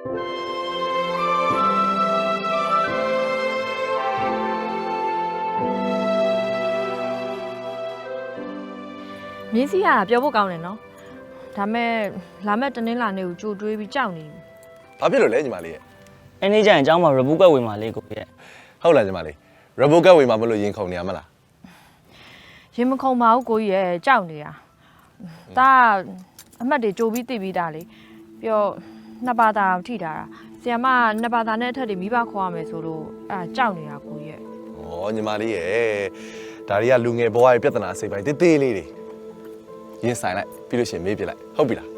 မြင်းစီကပြောဖို့ကောင်းတယ်နော်ဒါမဲ့လာမဲ့တနင်္လာနေ့ကိုကြိုတွေးပြီးကြောက်နေပြီ ဘာဖြစ်လို့လဲညီမလေးရဲ့ အဲ့နေ့ကျရင်အเจ้าမှာ reboot ကဝင်มาလေးကိုရဲ့ ဟုတ်လားညီမလေး robot ကဝင်မှာမလို့ရင်ခုန်နေရမလား ရင်မခုန်ပါဘူးကိုကြီးရဲ့ကြောက်နေတာဒါအမှတ်တွေကြိုပြီးသိပြီးသားလေပြီးတော့နှစ်ပါးသားထိထားတာဆီယမနှစ်ပါးသားနဲ့အထက်တွေမိဘခေါ်ရမယ်ဆိုလို့အဲကြောက်နေတာကိုကြီးရဲ့ ဩညီမလေးရဲ့ဒါတွေကလူငယ်ဘဝရဲ့ပြဿနာစိတ်ပိုင်းတေးသေးလေးတွေရင်ဆိုင်လိုက်ပြီးလို့ရှိရင်မေးပြလိုက်ဟုတ်ပြီလား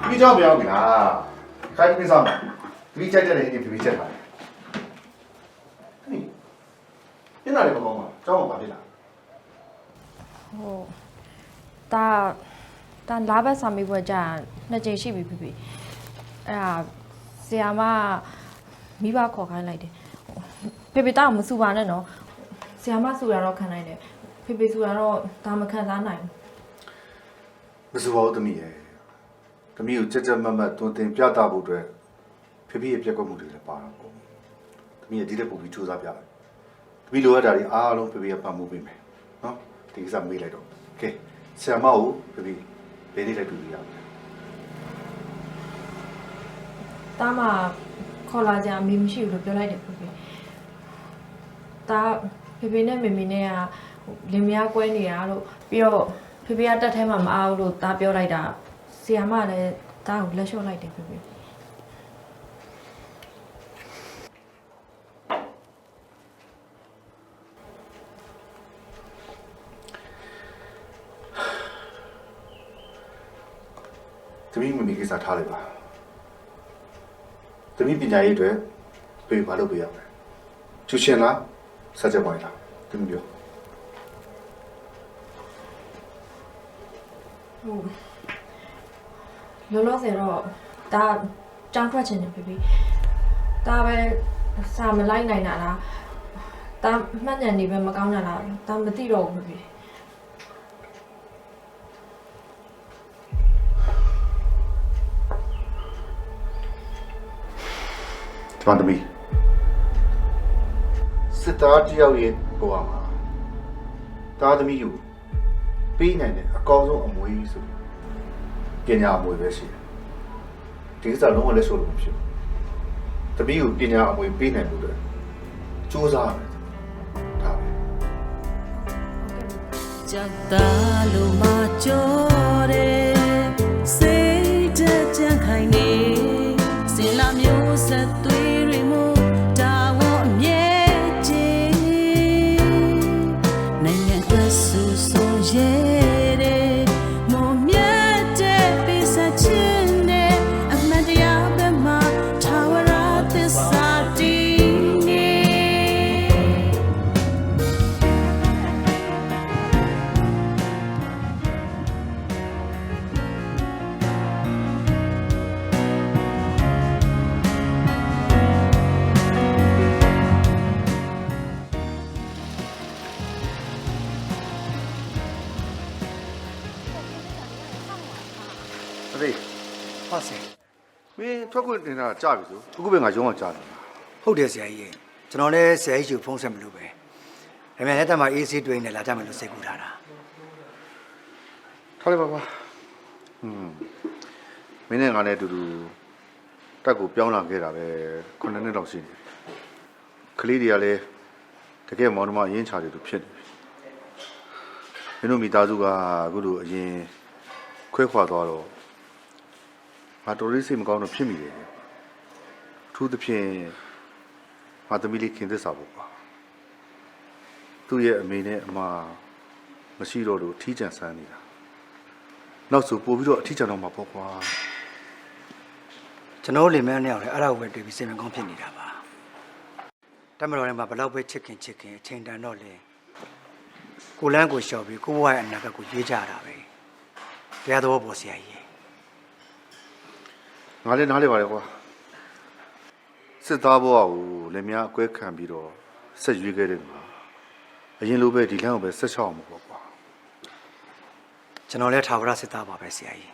你叫不要给他，开没上嘛？你在这里你别进来。你哪里不讲嘛？找我办的啦。ဒါလာဘက်စာမေးပွဲကြာနှစ်ကြိမ်ရှိပြီဖြစ်အဲ့ဒါဆီယာမမိဘခေါ်ခိုင်းလိုက်တယ်ဖေတောင်မစူပါနဲ့နော်ဆီယာမစူရတော့ခံနိုင်တယ်ဖေစူရတော့ဒါမခံစားနိုင် 不是我的米耶，的米有这慢慢多点表达不对，偏偏也别个目的来把了过，的米也地的不必做啥表，的米留在这里啊，拢偏偏也把目标没，啊，第一上没来着，OK，想嘛有偏偏别地来注意啊。 တားမှာခေါ်လာကြအမေမရှိဘူးလို့ပြောလိုက်တယ်ဖေတားဖေနဲ့မေမေနဲ့ကလင်မယားကွဲနေတာလို့ပြီးတော့ဖေကတက်ထဲမှာမအားဘူးလို့တားပြောလိုက်တာဆီယာမလည်းတားကိုလက်လျှော့လိုက်တယ်ဖေ 这米没给啥差的吧？ တမိပညာရေးအတွက်ပြေဘာလို့ပြရမလဲကျူရှင်လားစကြဝဠာလားတမိပြော လောလောဆယ်တော့ဒါကြောင်းထွက်ချင်တယ်ဖေဒါပဲစာမလိုက်နိုင်တာလားဒါမှတ်ဉာဏ်နေပဲမကောင်းတာလားဒါမသိတော့ဘူးဖေ ဒီမှာတမိစစ်သားတယောက်ရဲ့ဘဝမှာသားသမီးယူပေးနိုင်တဲ့အကောင်းဆုံးအမွေဆိုပညာအမွေပဲရှိတယ်ဒီကစားလုံးဝလက်ဆိုးလို့မဖြစ်ဘူးတမိယူပညာအမွေပေးနိုင်လို့တော့စူးစမ်းရတယ်ဒါပဲ ကြောက်တာလို့မကြောတဲ့စိတ်တကြံခိုင်နေစင်လာမျိုးဆက်သွေးတွေမို့တာဝန်အမြဲတည်နိုင်ငံအတွက်ဆူဆိုရဲတဲ့မမြတ်တဲ့ပိစချင်တဲ့အမှန်တရားပဲမှာထာဝရသစ္စာတည်နေ အေးဟာစေမင်းထွက်ခွင့်တင်တာကြာပြီဆိုအခုပဲငါရုံးအောင်ကြာတယ် ဟုတ်တယ်ဆရာကြီးကျွန်တော်လည်းဆရာကြီးကိုဖုန်းဆက်မလို့ပဲဒါပေမဲ့လက်ထက်မှာ AC တွင်းနဲ့လာကြမယ်လို့စိတ်ကူထားတာ ထားလိုက်ပါကွာမင်းနဲ့ငါနဲ့အတူတူတက်ကိုပြောင်းလာခဲ့တာပဲ9နှစ်လောက်ရှိနေကလေးတွေကလည်းတကယ်မောင်နှမရင်းချတယ်သူဖြစ်နေပြီ င်းတို့မိသားစုကအခုလိုအရင်ခွဲခွာသွားတော့ငါတော်လေးစိတ်မကောင်းတော့ဖြစ်မိတယ်ထူးသဖြင့်ငါသမီးလေးခင်သစ္စာပေါ့ကွာသူ့ရဲ့အမေနဲ့အမမရှိတော့လို့အထီးကျန်ဆန်းနေတာနောက်ဆိုပို့ပြီးတော့အထီးကျန်တော့မှာပေါ့ကွာ ကျွန်တော်လင်မန်းနဲ့အောင်လေအဲ့ဒါကိုပဲတွေ့ပြီးစိတ်မကောင်းဖြစ်နေတာပါတမတော်ထဲမှာဘလောက်ပဲချစ်ခင်အချိန်တန်တော့လေကိုလန်းကိုရှော့ပြီးကိုဘွားရဲ့အနာဂတ်ကိုရွေးကြတာပဲတရားတော်ပေါ်ဆရာကြီး ငါလည်းနားလေပါလေကွာစစ်သားဘဝကိုလည်းများအကွဲခံပြီးတော့ဆက်ရွေးခဲ့တယ်ကွာအရင်လိုပဲဒီလမ်းကိုပဲဆက်ချောင်းမှာပေါ့ကွာ ကျွန်တော်လည်းထာဝရစစ်သားပါပဲဆရာကြီး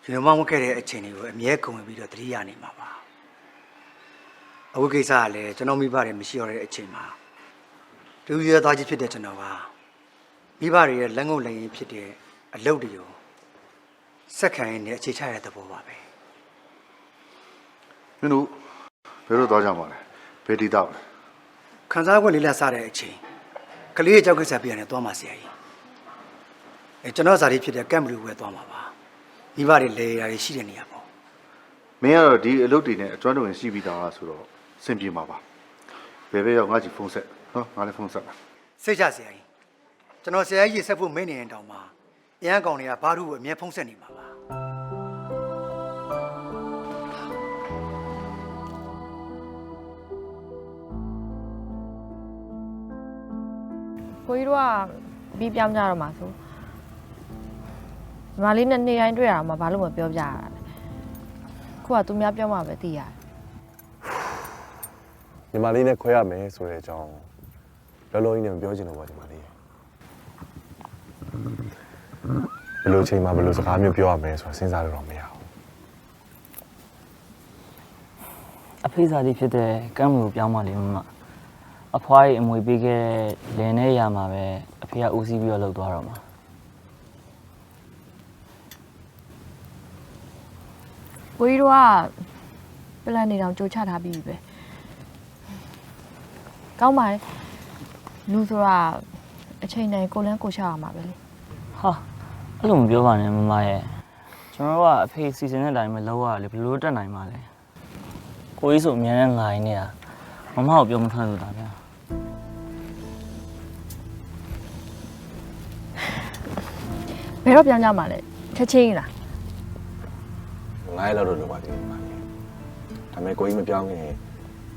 ကျွန်တော်မှမခဲ့တဲ့အချိန်တွေကိုအမြဲကုန်ပြီးတော့တတိယနေမှာပါအခုကိစ္စကလည်းကျွန်တော်မိဘတွေမရှိတော့တဲ့အချိန်မှာတူရသားကြီးဖြစ်တဲ့ကျွန်တော်ကမိဘတွေရဲ့လက်ငုပ်လက်ရင်းဖြစ်တဲ့အလုပ်တွေကိုစက်ခံရတဲ့အခြေချရတဲ့သဘောပါပဲ မင်းတို့ဘယ်လိုသွားကြမှာလဲဘယ်ဒီတော့လဲ ခန်းစားခွင့်လေးလက်စားတဲ့အချိန်ကလေးရဲ့ကြောက်ကိစ္စပြန်နေသွားမှာဆရာကြီးကျွန်တော်ဇာတိဖြစ်တဲ့ကမ်ဘလူးပဲသွားမှာပါမိဘတွေလေရာတွေရှိတဲ့နေရာပေါ့ မင်းကတော့ဒီအလုပ်တွေနဲ့အကျွမ်းတဝင်ရှိပြီးသားဆိုတော့စင်ပြေမှာပါဘယ်ရောက်ငါ့ကြီးဖုန်းဆက်နော်ငါလည်းဖုန်းဆက်ပါ စိတ်ချဆရာကြီးကျွန်တော်ဆရာကြီးဆက်ဖို့မင်းနေရင်တောင်မှအရန်ကောင်တွေကဘာလို့အမြဲဖုန်းဆက်နေမှာပါ ကိုကြီးတို့ကပြီးပြောင်းကြတော့မှာဆိုညီမလေးနဲ့နေတိုင်းတွေ့ရတာမှဘာလို့မပြောပြရတာလဲခုကသူများပြောမှပဲသိရတယ် ညီမလေးနဲ့ခွဲရမယ်ဆိုတဲ့အကြောင်းလောလောကြီးနဲ့မပြောချင်တော့ပါညီမလေးဘယ်လိုချိန်မှာဘယ်လိုစကားမျိုးပြောရမယ်ဆိုတာစဉ်းစားလို့တော့မရဘူး အဖေစားကြီးဖြစ်တဲ့ကမ်းမလို့ပြောင်းမှလေမမအဖွားကြီးအမွေပေးခဲ့တဲ့လင်နဲ့ရမှာပဲအဖေကဦးစီးပြီးတော့လှုပ်သွားတော့မှာ ကိုကြီးတို့ကပလန်နေတောင်ကြိုချထားပြီးပြီပဲကောင်းပါလေလူဆိုတာအချိန်တိုင်းကိုလန်းကိုချရမှာပဲလေ ဟာအဲ့လိုမပြောပါနဲ့မမရဲ့ကျွန်တော်တို့ကအဖေစီစဉ်တဲ့အတိုင်းပဲလှုပ်ရလေဘယ်လိုတက်နိုင်မှာလဲကိုကြီးဆိုအများနဲ့ငိုင်းနေတာမမကိုပြောမထွက်လို့တာဗျာ ဘယ်တော့ပြောင်းကြမှာလဲချက်ချင်းလား 9ရက်လောက်တော့လိုပါသေးတယ်ညီမလေးဒါပေမဲ့ကိုကြီးမပြောင်းခင်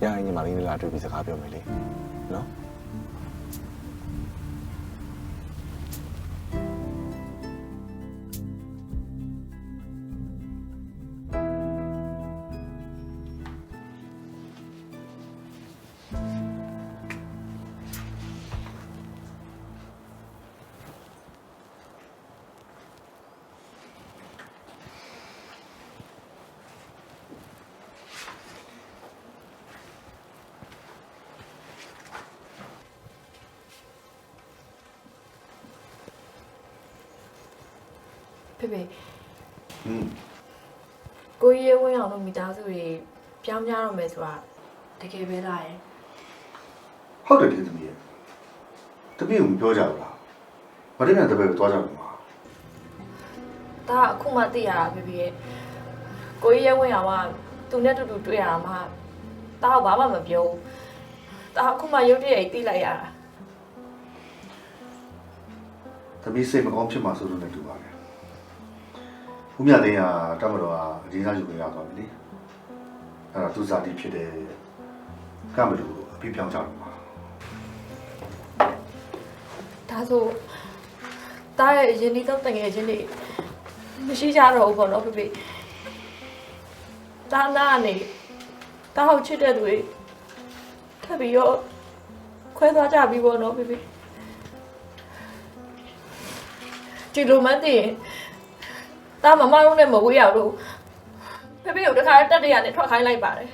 ညအင်းညီမလေးနဲ့လာတွေ့ပြီးစကားပြောမယ်လေနော် ဖေဖေကိုကြီးဝင်းအောင်တို့မိသားစုတွေပြောင်းကြတော့မယ်ဆိုတာတကယ်ပဲလားယင် ဟုတ်တယ်ဒီသမီးရဲ့သမီးကိုမပြောကြဘူးလားမတင်တဲ့တပည့်ကိုသွားကြမှာ ဒါအခုမှသိရတာဖေဖေရဲ့ကိုကြီးဝင်းအောင်ကသူနဲ့တူတူတွေ့ရတာမှဒါကဘာမှမပြောဘူးဒါအခုမှရုပ်တရက်သိလိုက်ရတာ သမီးစိတ်မကောင်းဖြစ်မှာဆိုလို့လည်းတူပါတယ်ဦးမြတ်သိန်းကတမတော်ကအဒီသားယူခွင့်ရသွားပြီလေအဲ့ဒါသူစားတိဖြစ်တဲ့ကမ္ဘာလူအပြည့်ပြောင်းကြတော့မှာ ဒါဆိုဒါရဲ့အရင်လေးတော့တကယ်ချင်းတွေမရှိကြတော့ဘူးပေါ့နော်ဖေဖေဒါနာနေဒါဟုတ်ချစ်တဲ့သူတွေထပ်ပြီးတော့ခွဲသွားကြပြီပေါ့နော်ဖေဖေဒီလိုမှသိရင်ဒါမမတို့နဲ့မဝေးရဘူးဖေဖေကိုတခါတက်တရနဲ့ထွက်ခိုင်းလိုက်ပါတယ်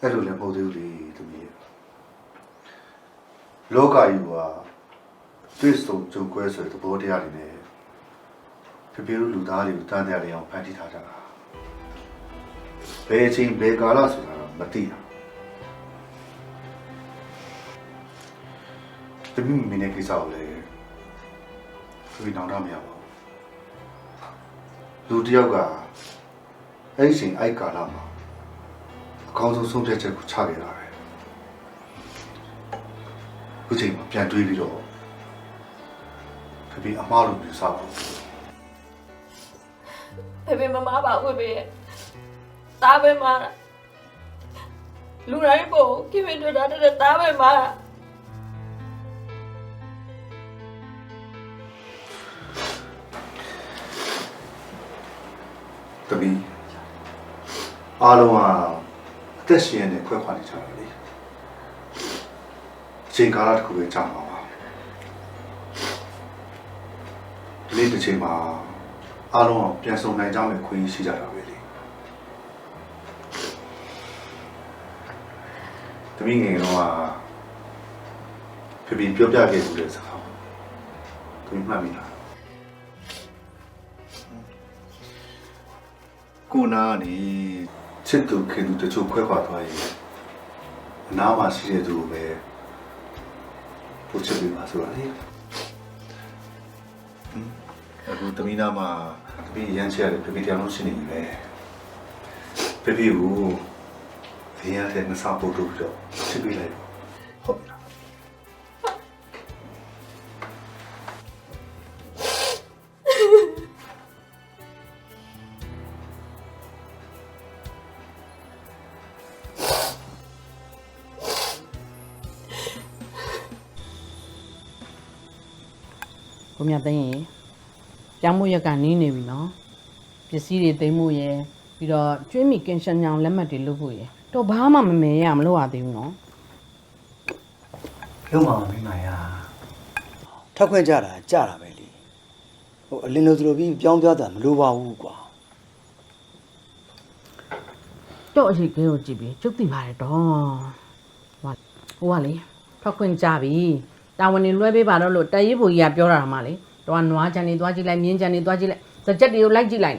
အဲ့လိုလည်းမဟုတ်သေးဘူးလေသမီးရဲ့လောကကြီးကသွေးစုံကြုံကွဲဆိုတဲ့သဘောတရားတွေနဲ့ဖေဖေတို့လူသားတွေကိုတန်းတရားတွေအောင်ဖန်တီးထားကြတာဘယ်အချိန်ဘယ်ကာလဆိုတာမသိတာ သမီးမင်းနဲ့ကိစ္စကိုလည်းဖေဖေနောင်တမရပါဘူးလူတယောက်ကအဲ့ဒီချိန်အိုက်ကာလာမှာအကောင်းဆုံးဆုံးဖြတ်ချက်ကိုချခဲ့တာပဲခုချိန်မှာပြန်တွေးပြီးတော့ဖေဖေအမားလိုမျိုးစားပါဘူး ဖေဖေမမပါဖေဖေရဲ့တားပဲမှာလူတိုင်းပို့ခင်ဗျတို့တာတဲ့တားပဲမှာ တပီးအားလုံးကအသက်ရှင်နေခွဲခွာနေကြတယ်လေအချိန်ကာလတစ်ခုပဲကြာမှာပါဒီနေ့တစ်ချိန်မှာအားလုံးပြန်ဆုံနိုင်ကြမယ်ခွင့်ရှိကြတာပဲလေတပီးငယ်တော့ဖေဖေပြောပြခဲ့သူတဲ့စကားတပီးမှတ်မိလားကိုနာနေချစ်သူခင်သူတချို့ခွဲခွာသွားရင်အနားမှာရှိတဲ့သူကိုပဲပို့ချပေးပါဆိုတာလေအခုတမီးနာမှာတပီးရမ်းချရတယ်ဖေဖေတရားလုံးရှိနေပြီပဲဖေဖေကိုဖေရတဲ့မစားဖို့တို့တော့ချစ်ပေးလိုက်ဟုတ်ပြီလားကိုမြတ်သိန်းရေကျောင်းမို့ရက်ကနီးနေပြီနော်ပစ္စည်းတွေသိမ်းမှုရယ်ပြီးတော့ကျွေးမိကင်ရှင်ညောင်လက်မှတ်တွေလုပ်ဖို့ရယ်တော့ဘာမှမမေရမလုပ်ရသေးဘူးနော် လုံးဝမင်းမရထောက်ခွင့်ကြတာပဲလေဟိုအလင်းလို့ဆိုလို့ပြီးပြောင်းပြတာမလိုပါဘူးကွာ တော့အရေးကဲကိုကြည့်ပြီးကျုပ်သိပါတယ်တော့ဟိုကလေထောက်ခွင့်ကြပြီတာဝန်တွေလွှဲပေးပါတော့လို့တရေးဘူကြီးကပြောတာမှလေတော့နွားချန်နေသွားကြည့်လိုက်မြင်းချန်နေသွားကြည့်လိုက်စကြက်တွေကိုလိုက်ကြည့်လိုက်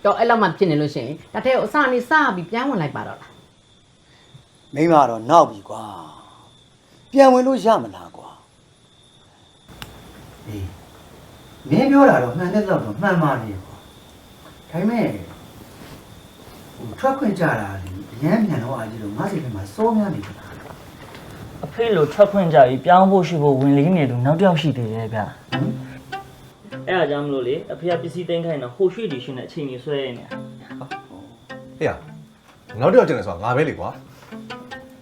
တော့အဲ့လောက်မှဖြစ်နေလို့ရှိရင်တထက်ကိုအစနေစပြီးပြန်ဝင်လိုက်ပါတော့လား မိန်းမတော့နောက်ပြီကွာပြန်ဝင်လို့ရမလားကွာအေးမင်းပြောတာတော့မှန်တဲ့တော့မှန်ပါလေကွာဒါပေမဲ့ဟိုထွက်ခွင့်ကြတာလေအញ្ញမ်းမြန်တော့အားကြီးလို့ငါ့စိတ်ထဲမှာစိုးများနေတယ် အဖေလိုထွက်ခွင့်ကြပြီးပြောင်းဖို့ရှိဖို့ဝင်လေးနေသူနောက်တစ်ယောက်ရှိသေးတယ်ဗျအဲ့ဒါကြောင့်မလို့လေအဖေကပစ္စည်းသိမ်းခိုင်းတော့ဟိုရွှေ့တီရှင်နဲ့အချိန်ကြီးဆွဲနေတယ် ဟေ့ရနောက်တစ်ယောက်ကျန်တယ်ဆိုတာငါပဲလေကွာ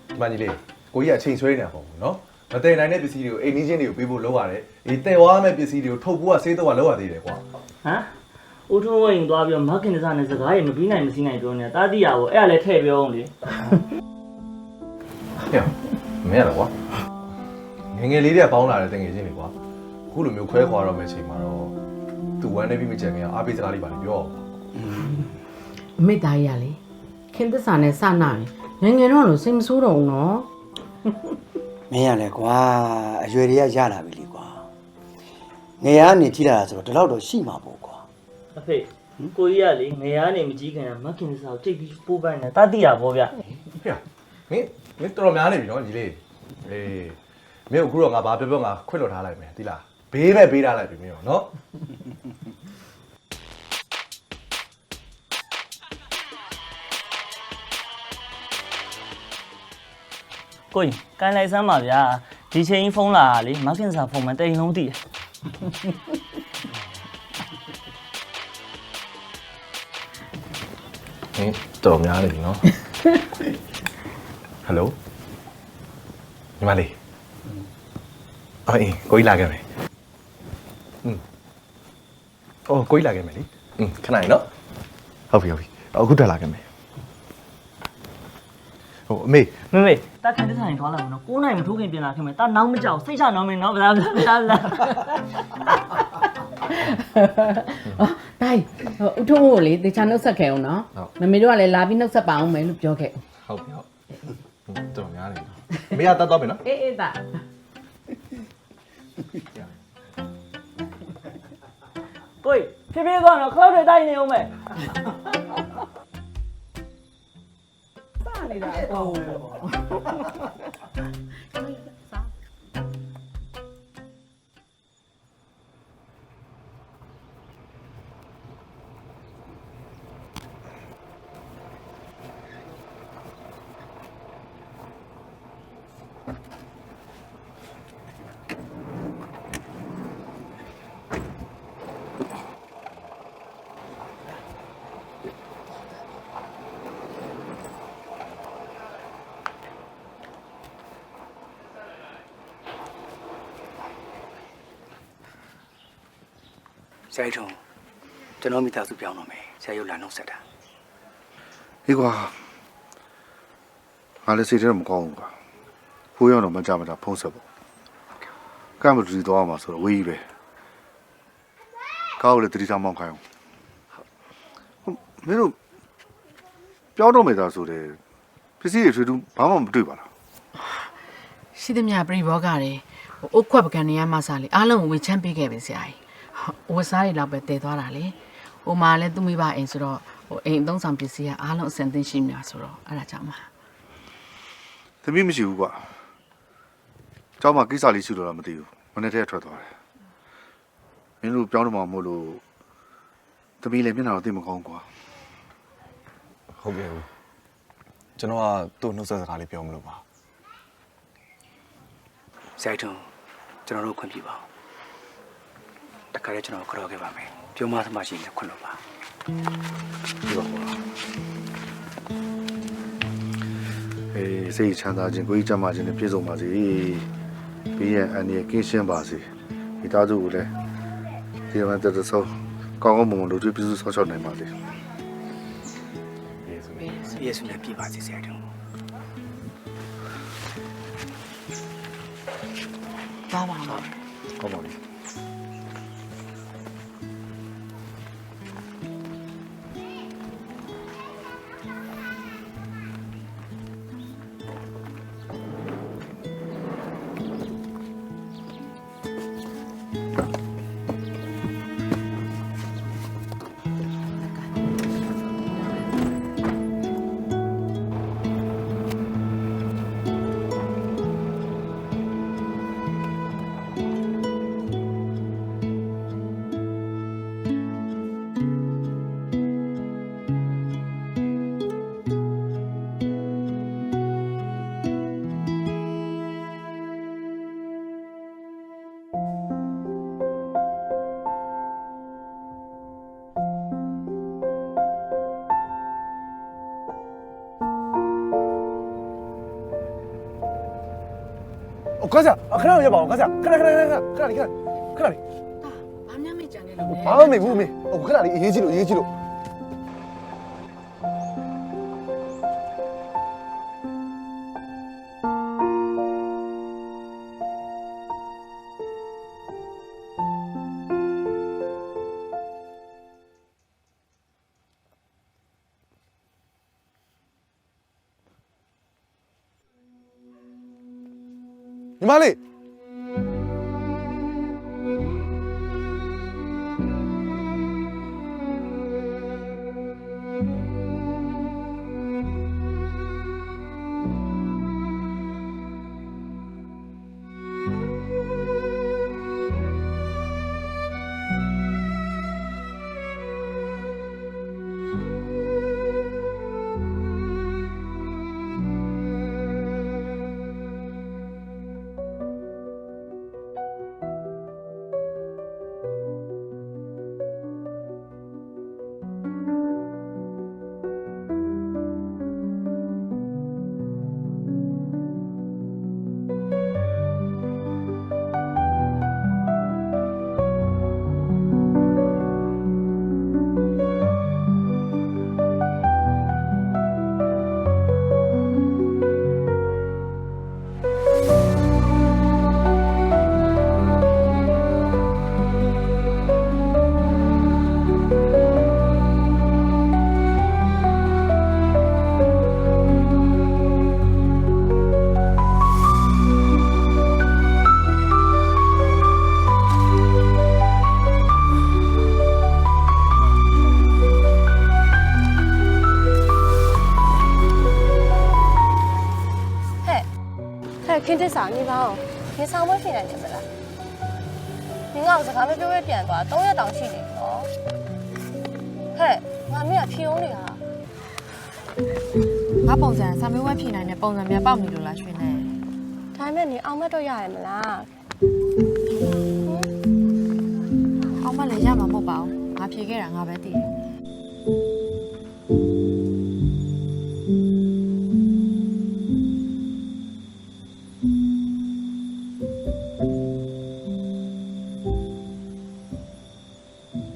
ဒီမကြီးလေးကိုကြီးကအချိန်ဆွဲနေတာပေါ့ဘူးနော်မတည်နိုင်တဲ့ပစ္စည်းတွေကိုအိမ်နီးချင်းတွေကိုပေးဖို့လုပ်ရတယ်ဒီတည်သွားမဲ့ပစ္စည်းတွေကိုထုတ်ဖို့ကစေးတော့လုပ်ရသေးတယ်ကွာ ဟမ်ဦးထုံးဝင်းသွားပြီးတော့မခင်တစားနဲ့စကားရေမပြီးနိုင်မစည်းနိုင်ပြောနေတာတာတိရပေါ့အဲ့ဒါလည်းထည့်ပြောအောင်လေ ဟဲ့မင်းရတော့ကွာငယ်ငယ်လေးတွေကပေါင်းလာတဲ့တငယ်ချင်းတွေကွာအခုလိုမျိုးခွဲခွာတော့မယ့်ချိန်မှာတော့သူဝမ်းနေပြီးမကြံခင်အားပေးစကားလေးပါလေပြောအောင် အမိသားကြီးကလေခင်သစ္စာနဲ့စနာရင်ငယ်ငယ်တော့လို့စိတ်မဆိုးတော့ဘူးနော် မင်းရလဲကွာအရွယ်တွေကရလာပြီလေကွာငယ်ကနေကြီးလာတာဆိုတော့ဒီလောက်တော့ရှိမှာပေါ့ကွာ အဖေကိုကြီးကလေငယ်ကနေမကြီးခင်ကမခင်တစားကိုတိတ်ပြီးပိုးပန်းနေတာတိရပေါ့ဗျ ဟဲ့မင်းတော်တော်များနေပြီနော်ညီလေးအေးမင်းအခုတော့ငါဘာပြောငါခွင့်လွှတ်ထားလိုက်မယ်ဒီလားဘေးပဲပေးထားလိုက်ပြီမင်းရောနော် ကိုကြီးကိုင်းလိုက်စမ်းပါဗျာဒီချိန်ဖုန်းလာတာလေမခင်တစားဖုန်းမှာတိတ်လုံးတည်တယ် ဟင်းတော်များနေပြီနော်ဟယ်လိုညီမလေးအေးကိုကြီးလာခဲ့မယ်အော်ကိုကြီးလာခဲ့မယ်လေခဏနော်ဟုတ်ပြီအခုတက်လာခဲ့မယ်ဟိုအမေ မေတာခင်တစားရင်သွားလာမယ်နော်9နိုင်မထိုးခင်ပြင်လာခင်မယ်တာနောက်မကြောက်စိတ်ချနောက်မင်းနော်ဗလားတိုင်းဦးထုံးကိုလေတေချာနှုတ်ဆက်ခဲ့အောင်နော်မမေတို့ကလည်းလာပြီးနှုတ်ဆက်ပါအောင်မယ်လို့ပြောခဲ့ ဟုတ်ပြီတော်များနေနော်အမေကတတ်တော့မယ်နော် အေးဒါ ကိုကြီးဖြည်းဖြည်းကောင်းတော့ခလောက်တွေတိုက်နေအောင်မယ် စနေတာပေါ့ ဆရာကြီးထုံးကျွန်တော်မိသားစုပြောင်းတော့မယ်ဆရာရုပ်လာနှုတ်ဆက်တာ ဟေးကွာငါလည်းစိတ်ထဲမကောင်းဘူးကွာဖိုးရောက်တော့မကြမကြဖုံးဆက်ပေါ့ကမ်ဘရီသွားမှာဆိုတော့ဝေးကြီးပဲကောက်လည်းတတိထားမောင်းခိုင်းအောင်မင်းတို့ပြောင်းတော့မယ်သာဆိုတယ်ပစ္စည်းတွေထွေးတူးဘာမှမတွေ့ပါလား ရှိသမျှပြိဘောကတွေအုတ်ခွက်ပကံနေရမှစားလေအားလုံးကိုဝေချမ်းပေးခဲ့ပြီဆရာကြီးဝတ်စားတွေလောက်ပဲတည်သွားတာလေဟိုမှာလည်းသူ့မိဘအိမ်ဆိုတော့အိမ်အသုံးဆောင်ပစ္စည်းကအားလုံးအစင်သိရှိနေတာဆိုတော့အဲ့ဒါကြောင့်ပါ သမီးမရှိဘူးကွာเจ้าမကိစ္စလေးရှိလို့တော့မသိဘူးမနေ့တည်းထွက်သွားတယ်မင်းတို့ပြောင်းတော့မှမို့လို့သမီးလည်းမျက်နှာတော့သိမကောင်းကွာ ဟုတ်ကဲ့ဦးကျွန်တော်ကသူ့နှုတ်ဆက်စကားလေးပြောမလို့ပါ ဆရာကြီးထုံးကျွန်တော်တို့ခွင့်ပြုပါတခါလေးကျွန်တော်ခေါ်ခဲ့ပါမယ်ပြုံးမသမားရှိနေခွင့်လို့ပါ ဒီပါကွာအေးစိတ်ချမ်းသာခြင်းကိုယ်ကြီးကျမ်းမာခြင်းနဲ့ပြည့်စုံပါစေဘေးရန်အန္တရာယ်ကင်းရှင်းပါစေမိသားစုကိုလည်းဒီမှာတသက်ဆုံးကောင်းကောင်းမွန်မွန်လုပ်ပြီးပြည့်စုံဆောင်ရှောက်နိုင်ပါစေ ပြည့်စုံနဲ့ပြည့်ပါစေဆရာကြီးထုံး သွားပါတော့ ဟုတ်ပါပြီ ခဏခဏရပါအောင်ခဏလေး ဘာမှမကြံနေလို့လေ ဘာမှမဘူးမေခဏလေးအေးကြည့်လို့ညီမလေးခင်းတစ်စာနေပါအောင်နေဆောင်မဖြစ်နိုင်တယ်မလားနင်ကစကားမပြောရပြန်သွား3ရက်တောင်ရှိနေပြီနော်ဟဲ့ငါမင်းကဖြီးအောင်လေဟာ ငါပုံစံစာမေးပွဲဖြေနိုင်တဲ့ပုံစံများပေါက်နေလို့လားရွှေနဲ့ ဒါပေမဲ့နင်အောင်မတော့ရရမလား အောင်မလည်းရမှာမဟုတ်ပါဘူးငါဖြေခဲ့တာငါပဲသိတယ် ဟ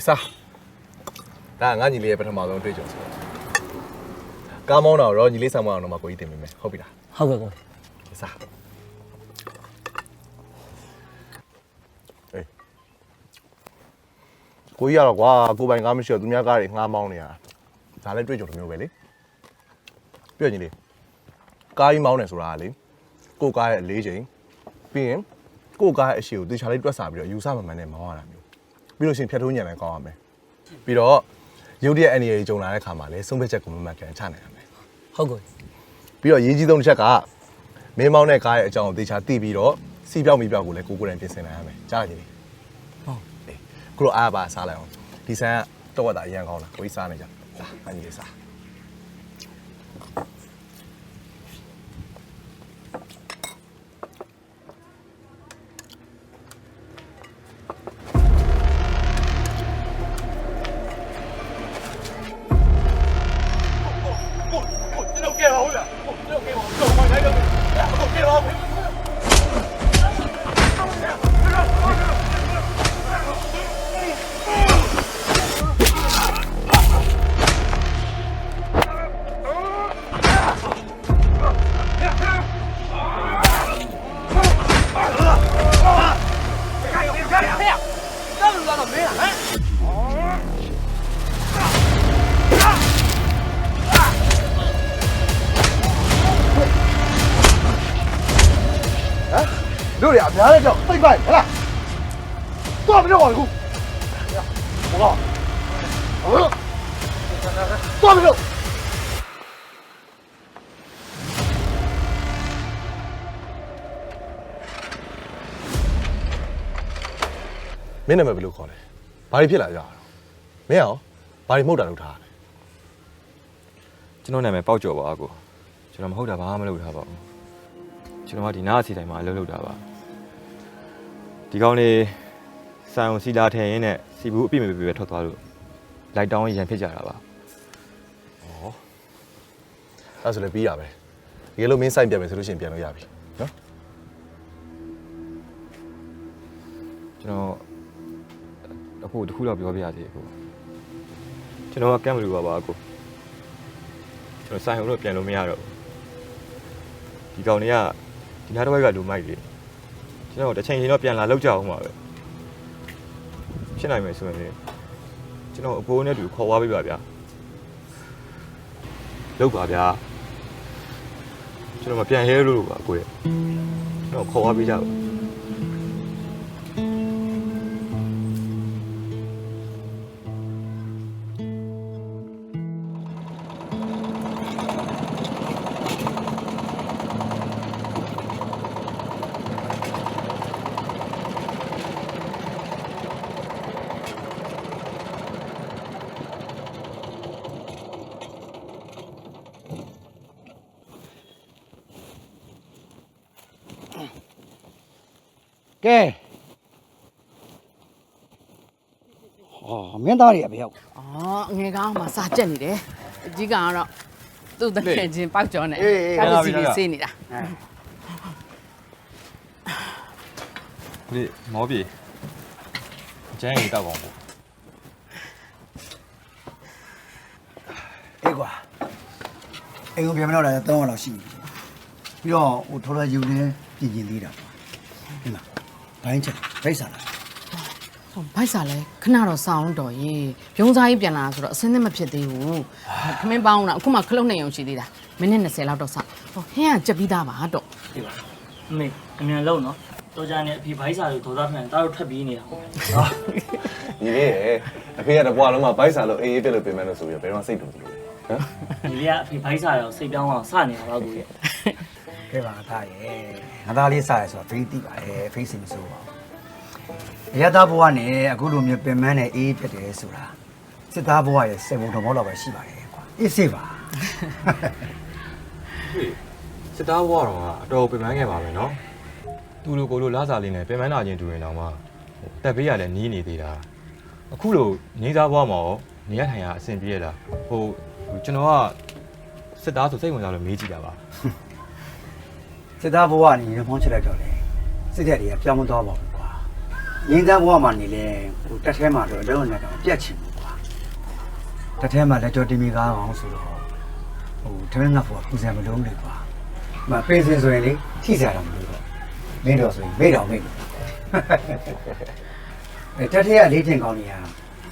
စားဒါငါညီလေးရဲ့ပထမဆုံးတွေ့ကြုံဆိုကားမောင်းတော့ညီလေးဆောင်မအောင်တော့မှကိုကြီးတင်မိမယ်ဟုတ်ပြီလား ဟုတ်ကဲ့ကို စားအေးကိုကြီးရတော့ကွာကိုပိုင်ကားမရှိတော့သူများကားတွေငှားမောင်းနေရဒါလည်းတွေ့ကြုံတစ်မျိုးပဲလေပြည့်ညီလေးကားကြီးမောင်းနေဆိုတာလေကိုကားရဲ့၄ချိန်ပြီးရင်ကိုကားရဲ့အရှိကိုတေချာလေးတွက်စားပြီးတော့ယူဆမှန်မှန်နဲ့မောင်းရတာမျိုးပြီးလို့ရှိရင်ဖြတ်ထိုးညံလည်းကောင်းရမယ်ပြီးတော့ရုပ်တရက်အနေနဲ့ကြုံလာတဲ့ခါမှာလည်းဆုံးဖြတ်ချက်ကိုမှန်မှန်ကန်ချနိုင်ရမယ် ဟုတ်ကဲ့ ပြီးတော့ရေးကြီးဆုံးတစ်ချက်ကမင်းမောင်းတဲ့ကားရဲ့အကြောင်းကိုတေချာသိပြီးတော့စီပြောက်မိပြောက်ကိုလည်းကိုကိုယ်တိုင်ပြင်ဆင်နိုင်ရမယ်ကြားကြည့်လေဟုတ်အေးခုတော့အားပါစားလိုက်အောင်ဒီဆန်ကတော့တာအရင်ကောင်းလားကိုကြီးစားနေကြလာအညီလေးစား တို့ရအများနဲ့ကြောက်သိပ်ပိုက်ဟဲ့လားတော့မလို့ပါဘူးဟိုကတော့မလို့မင်းနာမည်ဘယ်လိုခေါ်လဲဘာတွေဖြစ်လာကြတာမင်းအောင်ဘာတွေမှုတ်တာလုပ်ထားလဲ ကျွန်တော်နာမည်ပေါက်ကျော်ပါကိုကျွန်တော်မဟုတ်တာဘာမှမလုပ်ထားပါဘူးကျွန်တော်ကဒီနားအစီတိုင်းမှာအလုပ်လုပ်တာပါဒီကောင်လေးစိုင်အောင်စီလာထည့်ရင်းနဲ့စီဘူးအပြည့်မပြည့်ပဲထွက်သွားလို့လိုက်တောင်းရန်ဖြစ်ကြတာပါ အဲ့ဆိုလည်းပြီးရပဲဒီလိုမင်းစိုက်ပြတ်မယ်ဆိုလို့ရှိရင်ပြန်လို့ရပြီနော် ကျွန်တော်အခုတစ်ခုတော့ပြောပြရသေးကိုကျွန်တော်ကကမ်းမလို့ပါကိုကျွန်တော်စိုင်အောင်တော့ပြန်လို့မရတော့ဒီကောင်လေးကဒီနားတစ်ဝိုက်ကလူမိုက်လေးကျွန်တော်တစ်ချိန်ချင်းတော့ပြန်လာလောက်ကြအောင်ပါပဲဖြစ်နိုင်မယ်ဆိုရင်ကျွန်တော်အဖိုးနဲ့တူခေါ်သွားပေးပါဗျာလောက်ပါဗျာကျွန်တော်မပြန်ရဲလို့ပါကိုရဲ့ကျွန်တော်ခေါ်သွားပေးကြပါ ကဲမင်းသားတွေအပြောက် အော်ငယ်ကောင်းမှစာကြက်နေတယ်အကြီးကောင်ကတော့သူ့တကယ်ချင်းပေါက်ကြောနဲ့ အေး ကားပစ္စည်းတွေစေးနေတာ ဒီမောပြေကျန်းရီတောက်ကောင်ပေါ့ အေးကွာအိမ်ကိုပြန်မလို့လာတော့3လောက်ရှိပြီပြီးတော့ဟိုထော်လာယူနေပြင်ကျင်သေးတာဒီမှာဘိုင်းချက်ဗိတ်စားလာ ဟိုဘိုက်စာလဲခဏတော့စောင်းတော်ရေပြုံးစားကြီးပြန်လာဆိုတော့အစင်းသက်မဖြစ်သေးဘူးခမင်းပေါင်းတော့အခုမှခလုတ်နေအောင်ရှိသေးတာမိနစ်20လောက်တော့စောင်းဟိုဟင်းကကြက်ပြီးသားပါတော့ ဒီပါ အမေအမြန်လုံးနော်တော်ကြနေအဖေဘိုက်စာကိုဒေါသပြန်တားတော့ထွက်ပြီးနေတာဟုတ် ဟာညီလေးရဲ့အဖေကတပွားလုံးမှာဘိုက်စာလို့အေးအေးပြက်လို့ပြင်မယ်လို့ဆိုပြီးတော့ဘယ်တော့စိတ်တူဘူးလို့ဟမ် ဒီလေးကအဖေဘိုက်စာရောစိတ်ပြောင်းအောင်စနေတာပါကိုရဲ့ ကဲပါသားရဲ့ငါသားလေးစားရဆိုတော့သတိတိပါရဲ့ဖိတ်စင်မစိုးပါဘူးရသားဘဝနဲ့အခုလိုမျိုးပင်မနဲ့အေးဖြစ်တယ်ဆိုတာစစ်သားဘဝရဲ့စေဘုံတော်ဘောလောက်ပဲရှိပါတယ်ကွာအေးစေးပါ စစ်သားဘွားတော်ကအတော်ပင်ပန်းခဲ့ပါပဲနော်သူလိုကိုလိုလာစားလေးနဲ့ပင်ပန်းလာခြင်းတူရင်တော့မှတက်ပေးရလဲနီးနေသေးတာအခုလိုနေသားဘွားမှာရောနေရထိုင်ရအဆင်ပြေရလားဟိုကျွန်တော်ကစစ်သားဆိုစိတ်ဝင်စားလို့မေးကြည့်တာပါ စစ်သားဘဝနဲ့ရမောင်းချလိုက်တော့လေစစ်တပ်တွေကပြောင်းမသွားပါဘူးကွာ ငင်းသားဘဝမှာနေလဲဟိုတက်ထဲမှာတော့အလုံးနဲ့တော့ပြတ်ချင်ဘူးကွာတက်ထဲမှာလက်ကြောတင်မိကားအောင်ဆိုတော့ဟိုထမင်းငါ့ဖို့ပူဇော်မလုံးလေကွာမပေးစင်ဆိုရင်လေထိစရာတော့မလိုတော့မင်းတော့ဆိုရင်မေ့တော့မေ့တက်ထဲကလေးတင်ကောင်းနေရ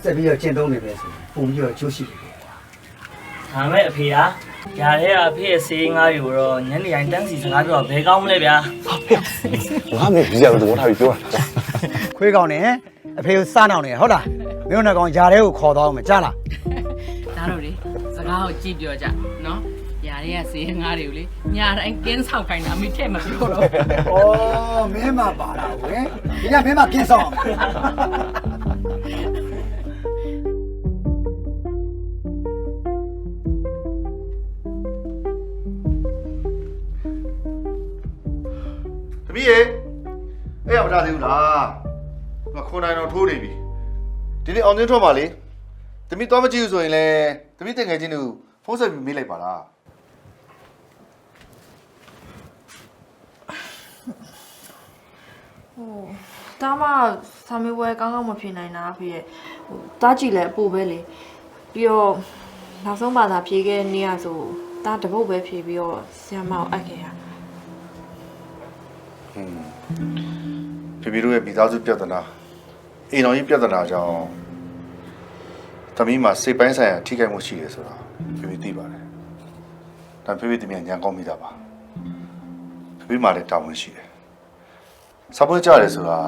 စက်ပြီးတော့ကျင့်သုံးနေပဲဆိုပုံပြီးတော့ချိုးရှိတယ်ကွာ ဒါမဲ့အဖေကຢာထဲကအဖေရဲ့စေးငါးอยู่တော့ညနေတိုင်းတန်းစီစကားပြောဘယ်ကောင်းမလဲဗျာ ငါမေဒီကြောင်တော့ထားပြီးပြောတာ ခွေးကောင်းနေအဖေကိုစားနောက်နေဟုတ်လားမင်းတို့ကောင်ຢာထဲကိုခေါ်သွားအောင်မကြားလား ဒါတို့လေစကားကိုကြည့်ပြောကြနော်ຢာတွေကဈေးငါးတွေကိုလေညာတိုင်းကင်းဆောင်ခိုင်းတာမိထက်မပြောတော့ ဩမင်းမပါတာဝယ်ဒီကမင်းမကင်းဆောင်အောင် တပည့်ရေအဲ့ရမထားသေးဘူးလားမခွန်နိုင်တော့ထိုးနေပြီဒီနေ့အောင်သင်းထွက်ပါလေတပည့်သွားမကြည့်ဘူးဆိုရင်လေတပည့်တငယ်ချင်းတို့ဖုန်းဆက်ပြီးမေးလိုက်ပါလား တားမစာမေးပွဲကောင်းကောင်းမဖြေနိုင်တာအဖေရဲ့တားကြည့်လဲအပူပဲလေပြီးတော့နောက်ဆုံးဘာသာဖြေခဲ့နေရဆိုတားတပုတ်ပဲဖြေပြီးတော့ဆရာမကိုအပ်ခဲ့ရ ဖေဖေတို့ရဲ့မိသားစုပြဿနာအိမ်တော်ကြီးပြဿနာကြောင့်သမီးမှာစိတ်ပိုင်းဆိုင်ရာထိခိုက်မှုရှိတယ်ဆိုတာဖေဖေသိပါတယ်ဒါဖေဖေတမန်ညာကောင်းမိတာပါဖေဖေမှာလည်းတာဝန်ရှိတယ်စပွဲကြတယ်ဆိုတာ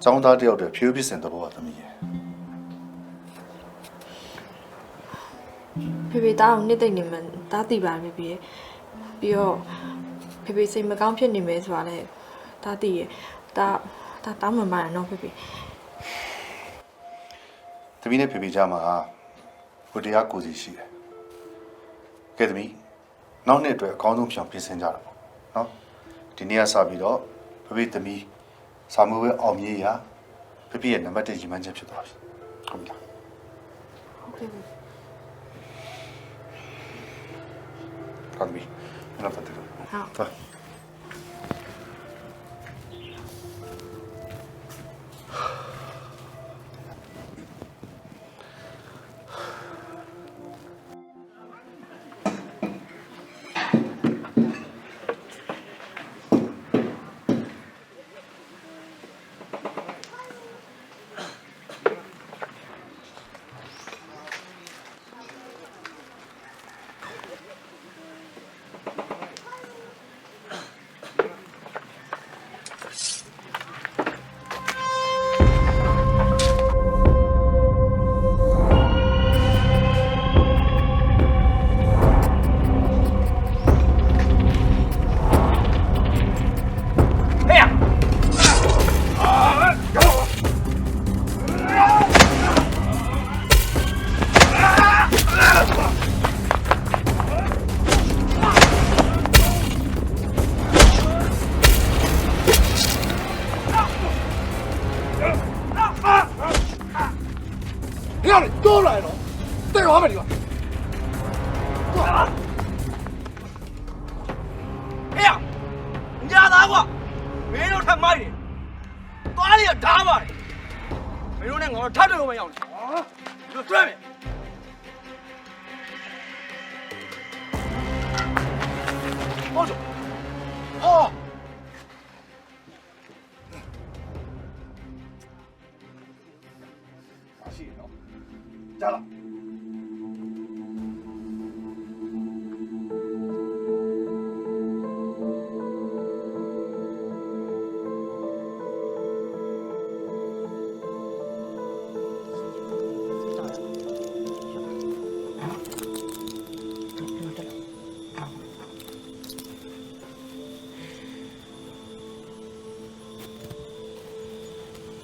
ကျောင်းသားတယောက်တည်းဖြိုးပြစ်စင်သဘောပါသမီးရဲ့ ဖေဖေတားကိုနှစ်သိမ့်နေမှတားသိပါမယ်ပြီးတော့ဖေဖေစိတ်မကောင်းဖြစ်နေမယ်ဆိုတာလည်းတားသိရတာတောင်းမှန်ပါတယ်နော်ဖေဖေ သမီးနဲ့ဖေဖေကြားမှာကိုတရားကိုစီရှိတယ်ကဲသမီးနောက်နှစ်အတွက်အကောင်းဆုံးဖြောင်းပြင်ဆင်ကြတာပေါ့နော်ဒီနေ့ကစပြီးတော့ဖေဖေသမီးစာမေးပွဲအောင်မြင်ရဖေဖေရဲ့နံပါတ်1ရည်မှန်းချက်ဖြစ်သွားပြီဟုတ်ပြီလား ဟုတ်ကဲ့ ဟုတ်ပြီနောက်ပတ်တယ်ဟုတ် 多来了，带我们去吧。哎呀，你家打过，没有他妈的，哪里有打吧的？没有那我他都没要的啊，就这边。包住，哦。 加了。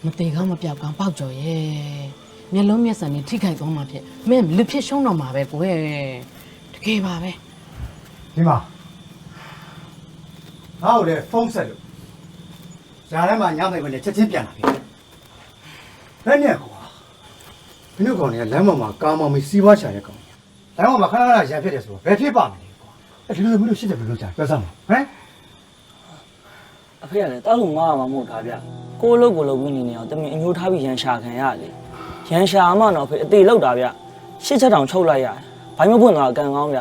မသေးကောင်းမပြောက်ကောင်းပေါက်ကြော်ရဲ့မျက်လုံးမျက်စံနဲ့ထိခိုက်သွားမှဖြစ်မင်းလူဖြစ်ရှုံးတော့မှာပဲကိုယ်တကယ်ပါပဲ ဒီမှာငါ့ကိုလည်းဖုန်းဆက်လို့ညာထဲမှာညမိုင်ပဲနဲ့ချက်ချင်းပြန်လာပြီဘယ်နဲ့ကွာမင်းတို့ကောင်တွေကလမ်းပေါ်မှာကားမောင်ပြီးစီးပွားရှာတဲ့ကောင်လမ်းပေါ်မှာခဏခဏရံဖြစ်တယ်ဆိုတော့ဘယ်ဖြစ်ပါမလဲကွာအဲ့ဒီလိုမျိုးလို့ရှိတယ်ဘယ်လိုကြာပြောစမ်းမဟမ် အဖေကလည်းတောက်လို့ငားမှာမဟုတ်တာဗျ ကိုလို့ကိုလို့ဝင်းနေနေအောင်တမင်အညိုးထားပြီးရန်ရှာခံရလေရန်ရှာမှတော့ဖေအသေးလောက်တာဗျရှစ်ချက်တောင်ချုပ်လိုက်ရတယ်ဘိုင်းမဖွင့်သွားကန်ကောင်းဗျ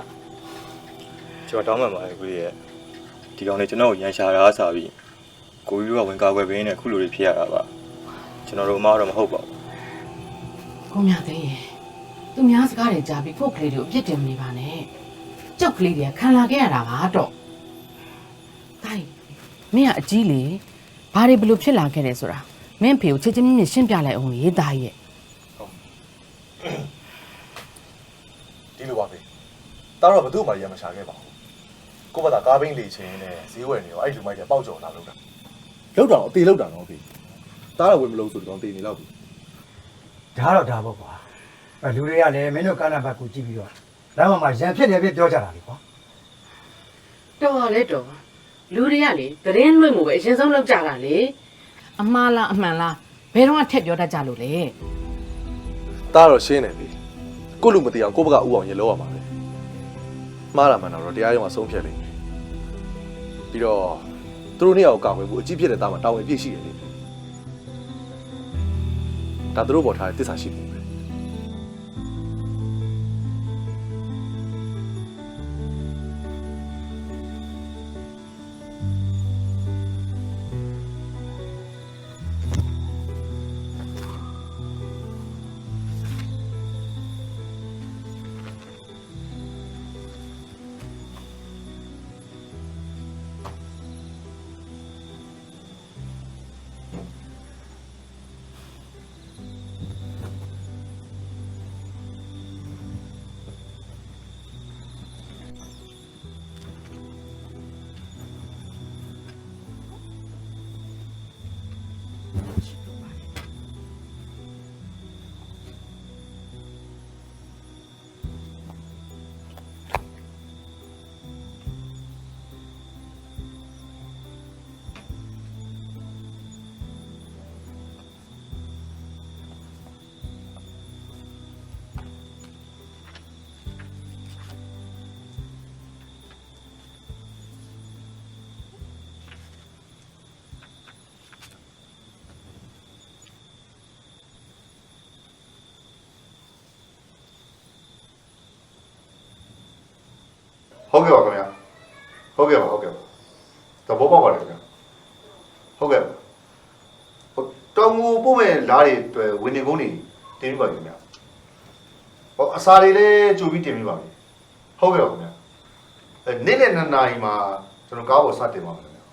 ကျွန်တော်တောင်းမှန်ပါတယ်ကိုကြီးရဲ့ဒီကောင်လေးကျွန်တော်ကိုရန်ရှာတာစားပြီးကိုကြီးတို့ကဝင်ကာကွယ်ပေးနေခုလိုတွေဖြစ်ရတာပါကျွန်တော်တို့မှတော့မဟုတ်ပါဘူး ကိုမြသိရဲ့သူများစကားတွေကြားပြီးကိုယ်ကလေးတွေကိုအပြစ်တင်မနေပါနဲ့ကြောက်ကလေးတွေကခံလာခဲ့ရတာပါတော့တိုင်းမင်းကအကြီးလေဘာတွေဘလို့ဖြစ်လာခဲ့လဲဆိုတာမင်းဖေကိုချစ်ချင်းမြင့်ရှင်းပြလိုက်အောင်ရေးသားရဲ့ ဒီလိုပါပဲတားတော့ဘသူ့မှရမရှာခဲ့ပါဘူးကိုဘသာကားဘင်းလေချင်းနဲ့ဈေးဝယ်နေရောအဲ့လူမိုက်တွေပေါက်ကြော်လာလို့တာလောက်တော့အသေးလောက်တာတော့ဖေတားတော့ဝင်မလို့ဆိုတော့တေးနေလောက်ပြီ ဒါတော့ဒါပေါ့ကွာလူတွေကလည်းမင်းတို့ကဏ္ဍဘက်ကိုကြည့်ပြီးတော့လမ်းမှာရန်ဖြစ်နေပြီပြောကြတာလေကွာ တော်ပါလေတော်လူတွေကလေသတင်းလွှင့်မှုပဲအရင်ဆုံးလုပ်ကြတာလေအမှားလားအမှန်လားဘယ်တော့မှထက်ပြောတတ်ကြလို့လေ တားတော့ရှင်းတယ်ပြီကိုလူမသိအောင်ကိုဘကဥအောင်ရေလောက်ရမှာပဲမှားတာမှန်တော့တရားရုံးမှာဆုံးဖြတ်လိမ့်မယ်ပြီးတော့သူတို့နှစ်ယောက်ကောက်ဝယ်ဖို့အကြီးဖြစ်တဲ့တားမှာတောင်းဝင်ပြည့်ရှိတယ်လေဒါသူတို့ပေါ်ထားတဲ့တစ္ဆာရှိတယ်ပဲ ဟုတ်ကဲ့ပါခင်ဗျာဟုတ်ကဲ့ပါဟုတ်ကဲ့ပါသဘောပေါက်ပါတယ်ခင်ဗျာဟုတ်ကဲ့တောင်ငူပို့မဲ့လားတွေတွေ့ဝင်နေကုန်းနေတင်ပြပါခင်ဗျာဟောအစာတွေလည်းကြိုပြီးတင်ပြပါပြီဟုတ်ကဲ့ပါခင်ဗျာနေ့နဲ့2 နာရီမှာကျွန်တော်ကားပေါ်စတင်ပါမယ်ခင်ဗျာ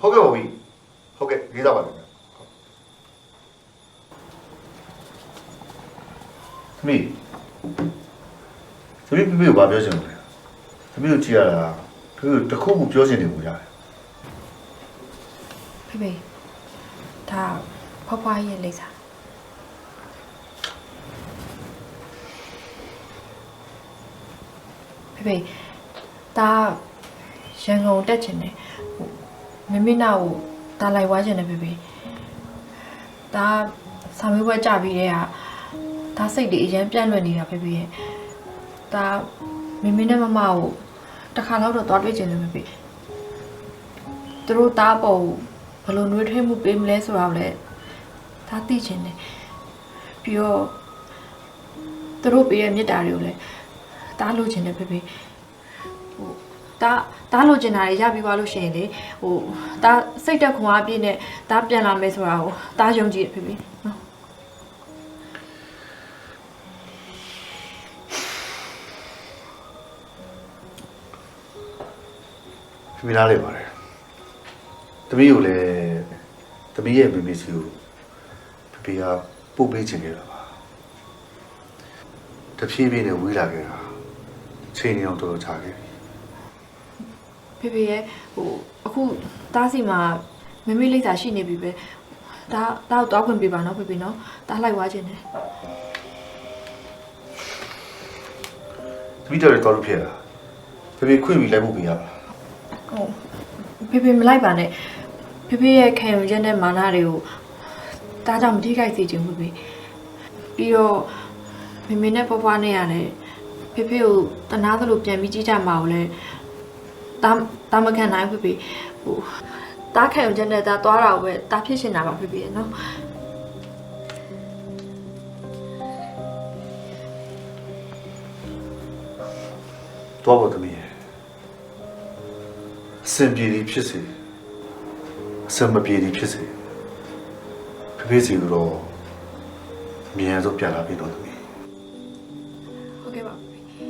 ဟုတ်ကဲ့ပါပြီဟုတ်ကဲ့လေးစားပါခင်ဗျာသမီးသမီးပြပြဘာပြောချင်လဲသမီးတို့ကြည့်ရတာသူတခုခုပြောချင်နေမှုရတယ် ဖေဖေဒါဖွားဖွားရဲ့လိပ်စာဖေဖေဒါရန်ကုန်တက်ချင်တယ်မမနာကိုဒါလိုက်ဝါချင်တယ်ဖေဖေဒါဆာမေးပွဲကြပြီးတဲ့ဟာဒါစိတ်တွေအရင်ပြန့်လွင့်နေတာဖေဖေရဲ့ဒါမမနဲ့မမကိုတခါတော့သွားတွေ့ချင်တယ်ဖေဖေသူတို့တားပေါ်ဘလို့နှွေးထွေးမှုပေးမလဲဆိုတော့လေဒါသိချင်တယ်ပြီးတော့သူတို့ပေးတဲ့မြတ်တာတွေကိုလည်းတားလို့ချင်တယ်ဖေဖေဟိုတားလို့ချင်တာတွေရပြီးသွားလို့ရှိရင်လေဟိုတားစိတ်တက်ခွန်အားပြည့်နဲ့တားပြန်လာမယ်ဆိုတာကိုတားယုံကြည်တယ်ဖေဖေနော် ဖေးလားလေပါတယ်သမီးကိုလည်းသမီးရဲ့မိမိစီကိုဖေးကပို့ပေးချင်ခဲ့တာပါတဖြည်းဖြည်းနဲ့ဝေးလာခဲ့တာချိန်နေအောင်တော်တော်ကြာခဲ့ပြီ ဖေဖေရဲ့ဟိုအခုတားစီမှာမမေလိပ်စာရှိနေပြီပဲဒါတော့တောက်ခွင့်ပေးပါနော်ဖေဖေနော်တားလိုက်ွားခြင်းတယ် သမီးတော်တော်လို့ဖြစ်လာဖေးခွင့်ပြီးလိုက်ဖို့ပြရပါ ဟုတ်ဖေဖေမလိုက်ပါနဲ့ဖေဖေရဲ့ခံယူချက်နဲ့မာနတွေကိုတားကြောင့်မထိခိုက်စေချင်ဘူးဖေပြီးတော့မမေနဲ့ဖွားဖွားနဲ့ရတယ်ဖေဖေကိုတနာသလိုပြန်ပြီးကြည့်ကြမှာကိုလည်းတားမခံနိုင်ဖေဖေဟို တားခံရုံချက်နဲ့တားသွားတာပဲတားဖြစ်ရှင်တာပါဖေဖေရဲ့နော် တော့ပါသမီးရဲ့အစင်ပြေသည်ဖြစ်စေအစင်မပြေသည်ဖြစ်စေဖေဖေစီကတော့အမြန်ဆုံးပြန်လာပြီတော့သမီး ဟုတ်ကဲ့ပါဖေဖေ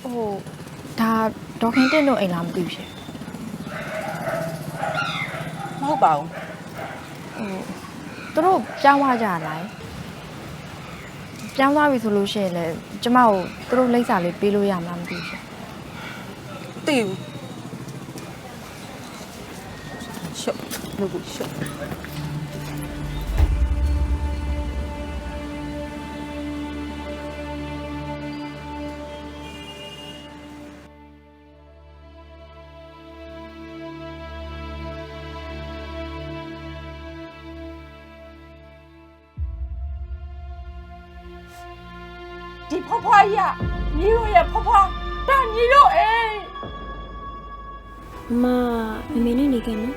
ဟိုဒါဒေါခင်တင်တို့အိမ်လားမသိဘူးရှင် မဟုတ်ပါဘူး ဟိုသူတို့ပြောင်းသွားကြလားပြောင်းသွားပြီဆိုလို့ရှိရင်လည်းကျမကိုသူတို့လိပ်စာလေးပေးလို့ရမှာမသိဘူးရှင် သိဘူးရှုပ်လို့ကိုရှုပ် ဒီဖွားဖွားရညီတို့ရဲ့ဖွားဖွားတာညီတို့အေး မမမေနဲ့နေခဲ့နော်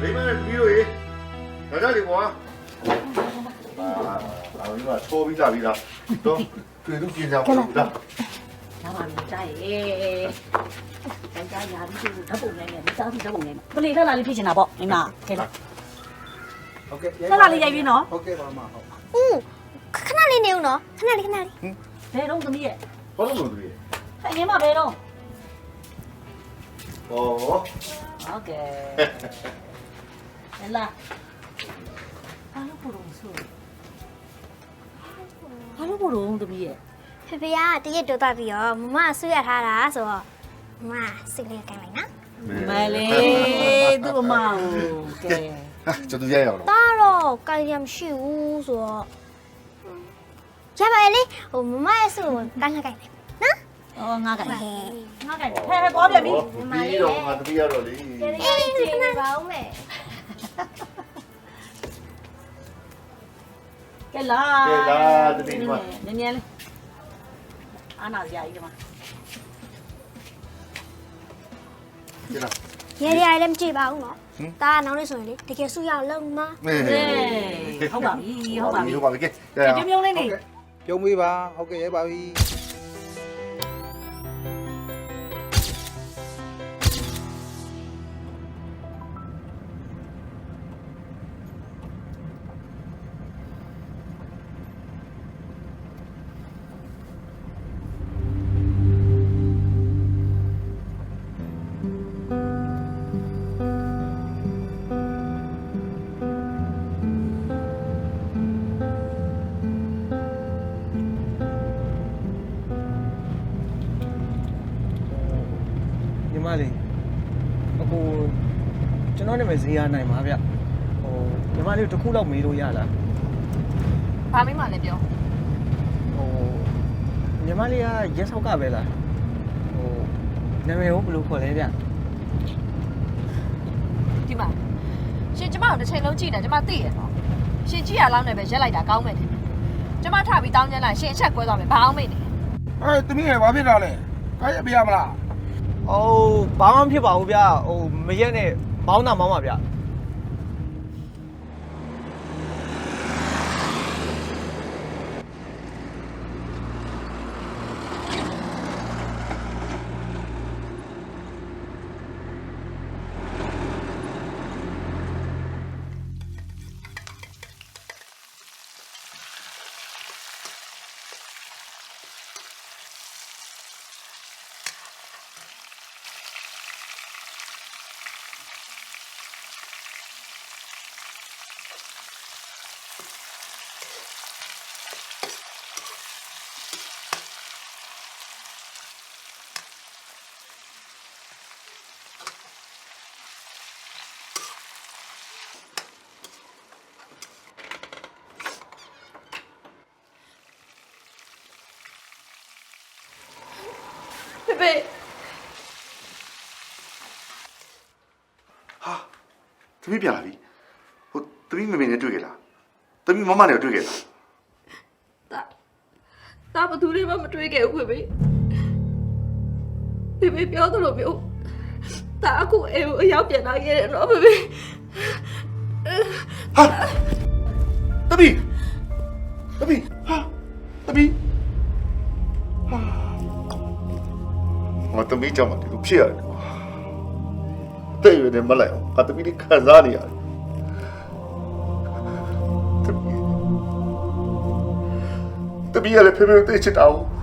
မိမနဲ့သမီးတို့ရေဒါကြလေကွာအာဒီမှာချိုးပြီးလာပြီလားတော့တွေ့သူပြင်ကြပါဦးလား လာပါမယ်ကြားရဲ့တိုင်းကြားရာပြီးသူဓာတ်ပုံနဲ့မိသားစုဓာတ်ပုံနဲ့ကလေးလှလာလေးဖြစ်ချင်တာပေါ့မိမခဲလား ဟုတ်ကဲ့ လှလာလေးရိုက်ပြီးနော် ဟုတ်ကဲ့ပါမဟုတ် ဦးခဏလေးနေဦးနော်ခဏလေး ဘယ်တော့သမီးရဲ့ ဘာလို့မလုပ်သေး ဆိုင်ငင်းမဘယ်တော့ ဟော ဟုတ်ကဲ့လာဘာလို့ပို့တော့ဆိုဘာလို့ပို့တော့သမီးရဲ့ ဖေဖေကတရက်တိုးသွားပြီးတော့မမဆွေးရထားတာဆိုတော့မမစိတ်လေးကိုင်းလိုက်နော် မလေးသူ့အမကိုကဲ ကျသူရရအောင်တော့ တားတော့ကိုင်းရမရှိဘူးဆိုတော့ရပါလေဟိုမမရဲ့စုကိုကိုင်းလိုက်ကိုင်းလိုက်နော် အော်ငါကဲဟဲ့သွားပြန်ပြီ ပြီးတော့ငါတပီးရတော့လေ အေးခဏပါဦးမယ် ကဲလာ ကဲလာတပီးဒီမှာ နည်းနည်းလေးအားနာကြရည်ဒီမှာ ကဲလာ ရေရေလည်းမကြည့်ပါဘူးနော်တားနောက်လေးဆိုရင်လေတကယ်စုရအောင်လုံးမ ဟုတ်ပါပြီဟုတ်ပါပြီ ဟုတ်ပါပြီကဲ ပြုံးပြုံးလေးနေ ပြုံးပေးပါဟုတ်ကဲ့ရပါပြီ ညီမလေးအခု ဟိုကျွန်တော်နာမည်ဇေယျနိုင်ပါဗျဟိုညီမလေးတစ်ခုလောက်မေးလို့ရလား ဘာမိမလဲပြော ဟိုညီမလေးကရက်ဆောက်ကပဲလားဟိုနာမည်ကိုဘယ်လိုခေါ်လဲဗျ ဒီမှာရှင်ကျမတို့တစ်ချိန်လုံးကြည့်တယ်ကျမသိရတော့ရှင်ကြည့်ရလောက်နဲ့ပဲရက်လိုက်တာကောင်းမယ်တယ်ကျမထပြီးတောင်းချင်လိုက်ရှင်အချက်ကွဲသွားမယ်ဘာအောင်မေ့နေ သမီးရဘာဖြစ်တာလဲကားရပြရမလား ဟိုဘာမှမဖြစ်ပါဘူးဗျဟိုမရက်နဲ့မောင်းတာမောင်းပါဗျ ဖေဖေ ဟာသမီးပြန်လာပြီဟိုသမီးမမေနဲ့တွေ့ခဲ့လားသမီးမမနဲ့တွေ့ခဲ့လား တာဘသူလေးမှမတွေ့ခဲ့ဘူးဖေဖေပြောသလိုမျိုးတာအခုအိမ်ကိုအရောက်ပြန်လာခဲ့တယ်နော်ဖေဖေ ဟာသမီးဟာသမီးငါသမီးကြောင့်မဒီလိုဖြစ်ရတယ်တဲ့ရွယ်နဲ့မလိုက်အောင်ငါသမီးလေးခံစားနေရတယ်သမီးရလည်းဖေဖေကိုသိချစ်တာဘူး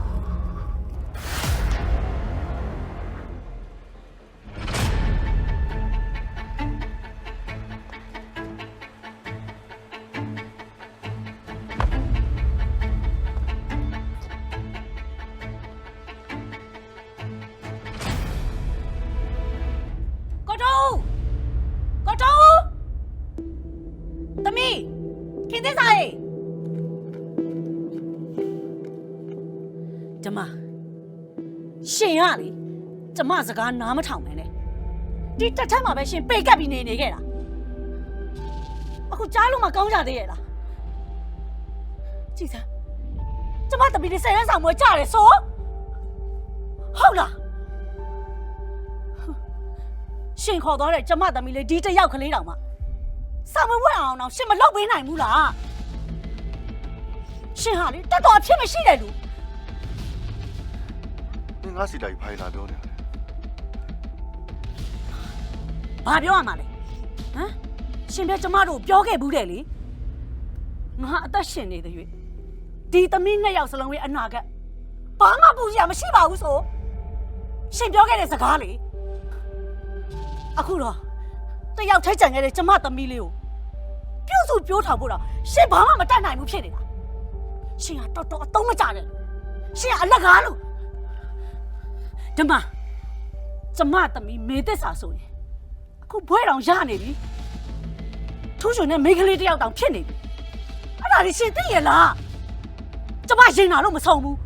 ရှင်ရလေကျမစကားနားမထောင်နဲ့လေဒီတက်ထက်မှာပဲရှင်ပေကပ်ပြီးနေခဲ့တာအခုကြားလို့မကောင်းကြသေးရဲ့လားကြည်စမ်းကျမတပီလေးဆယ်ရဆောင်မွေးကြတယ်ဆိုဟုတ်လားရှင်ခေါ်သွားတဲ့ကျမသမီးလေးဒီတယောက်ကလေးတောင်မှစာမဝဲအောင်တော့ရှင်မလုပ်ပေးနိုင်ဘူးလားရှင်ဟာလေတက်တော်အဖြစ်မရှိတယ်လူ ငါစီတိုင်းဖိုင်လာပြောနေတယ် ဘာပြောရမှာလဲဟမ်ရှင်ပြကျမတို့ပြောခဲ့ဘူးတယ်လေငါအသက်ရှင်နေတဲ့၍ဒီသမီးနှစ်ယောက်စလုံးရဲ့အနာကဘာမှပူစရာမရှိပါဘူးဆိုရှင်ပြောခဲ့တဲ့စကားလေအခုတော့တယောက်ထိုက်ကြံခဲ့တဲ့ကျမသမီးလေးကိုပြုစုပြောထောင်ဖို့တော့ရှင်ဘာမှမတတ်နိုင်ဘူးဖြစ်နေတာရှင်ကတော်တော်အသုံးမကျတယ်ရှင်ကအလက်ကားလို့ဓမ္မကျမသမီးမေသစ္စာဆိုရင်အခုဘွဲတော်ရနေပြီထူးချွန်တဲ့မိန်းကလေးတယောက်တောင်ဖြစ်နေပြီအဲ့ဒါကြီးရှင်သိရလားကျမရင်နာလို့မဆုံးဘူး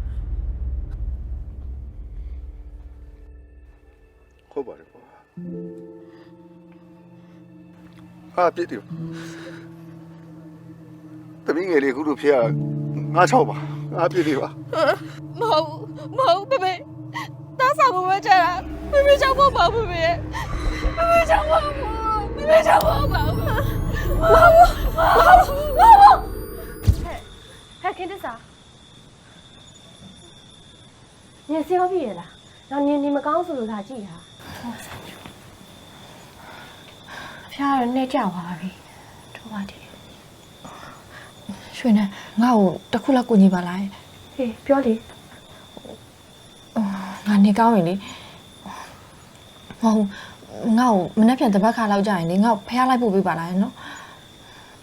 ဟုတ်ပါတယ်ကွာဟာပြစ်တယ်သမီးငယ်လေးအခုတို့ဖေကငါချောက်ပါငါပြစ်တယ်ပါ မဟုတ်ဖေဖေတားဆောင်မဝဲကြတာဖေဖေချောင်းမပါဖေဖေချောင်းမပါဖေဖေချောင်းမပါဟဲ့ခင်တစားညစီရောပြီလားတော့ညနေမကောင်းဆိုလို့လာကြည့်တာဖျားရနေကြပါပြီထိုးပါတယ်ရွှေနဲ့ငါ့ကိုတစ်ခုလောက်ကိုညီပါလားဟေးပြောလေငါနေကောင်းရင်လေမဟုတ်ငါ့ကိုမနေ့ပြန်တပတ်ခါလောက်ကြာရင်လေငါ့ကိုဖျားလိုက်ပို့ပေးပါလားနော်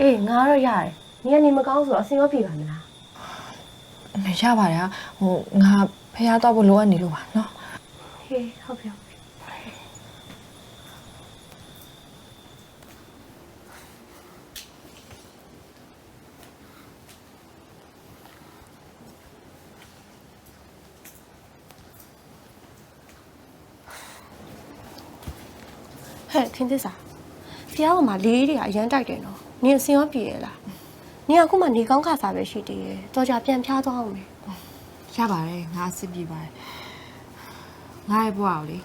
အေးငါတော့ရတယ်ညီကနေမကောင်းဆိုတော့အစင်ရောပြေပါမလားရပါတယ်ဟိုငါဖျားတော့ဖို့လိုအပ်နေလို့ပါနော်ဟေးဟုတ်ပြီ ဟဲ့ခင်သစ္စာဖျားကမှလေးတွေကအရန်တိုက်တယ်နော်နင်စင်ရောပြေရလားနင်ကခုမှနေကောင်းခါစားပဲရှိသေးတယ်တော်ကြပြန်ဖျားသွားအောင်မယ် ရပါတယ်ငါအစ်ပြပါတယ်ငါရဲ့ဘဝကိုလေ